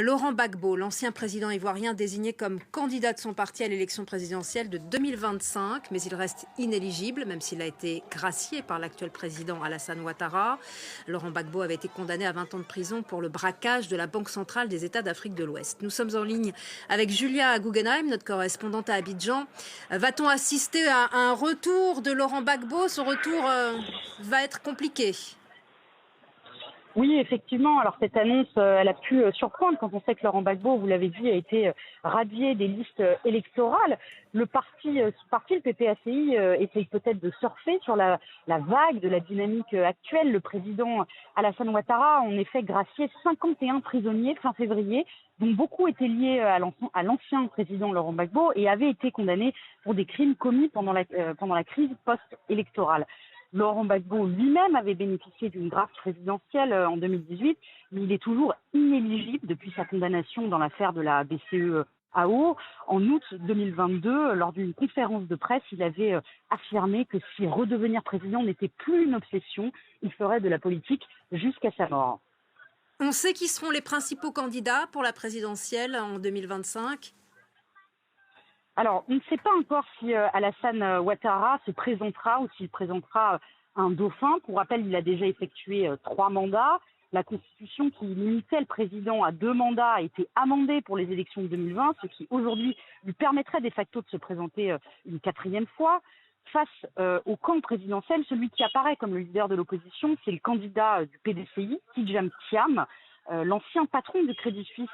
Laurent Gbagbo, l'ancien président ivoirien désigné comme candidat de son parti à l'élection présidentielle de 2025, mais il reste inéligible, même s'il a été gracié par l'actuel président Alassane Ouattara. Laurent Gbagbo avait été condamné à 20 ans de prison pour le braquage de la Banque centrale des États d'Afrique de l'Ouest. Nous sommes en ligne avec Julia Guggenheim, notre correspondante à Abidjan. Va-t-on assister à un retour de Laurent Gbagbo? Son retour va être compliqué. Oui, effectivement. Alors cette annonce, elle a pu surprendre quand on sait que Laurent Gbagbo, vous l'avez dit, a été radié des listes électorales. Le parti, le PPACI, essaye peut-être de surfer sur la vague de la dynamique actuelle. Le président Alassane Ouattara a en effet gracié 51 prisonniers fin février, dont beaucoup étaient liés à l'ancien président Laurent Gbagbo et avaient été condamnés pour des crimes commis pendant la crise post-électorale. Laurent Gbagbo lui-même avait bénéficié d'une grâce présidentielle en 2018, mais il est toujours inéligible depuis sa condamnation dans l'affaire de la BCE-AO. En août 2022, lors d'une conférence de presse, il avait affirmé que si redevenir président n'était plus une obsession, il ferait de la politique jusqu'à sa mort. On sait qui seront les principaux candidats pour la présidentielle en 2025 ? Alors, on ne sait pas encore si Alassane Ouattara se présentera ou s'il présentera un dauphin. Pour rappel, il a déjà effectué 3 mandats. La Constitution qui limitait le président à 2 mandats a été amendée pour les élections de 2020, ce qui aujourd'hui lui permettrait de facto de se présenter une 4e fois. Face au camp présidentiel, celui qui apparaît comme le leader de l'opposition, c'est le candidat du PDCI, Tidjane Thiam. L'ancien patron du Crédit Suisse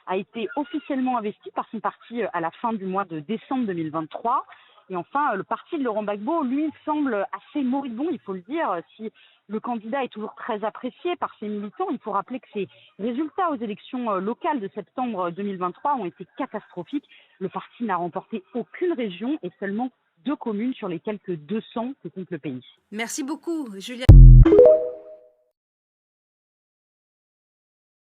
a été officiellement investi par son parti à la fin du mois de décembre 2023. Et enfin, le parti de Laurent Gbagbo, lui, semble assez moribond, il faut le dire. Si le candidat est toujours très apprécié par ses militants, il faut rappeler que ses résultats aux élections locales de septembre 2023 ont été catastrophiques. Le parti n'a remporté aucune région et seulement 2 communes sur les quelques 200 que compte le pays. Merci beaucoup, Julia.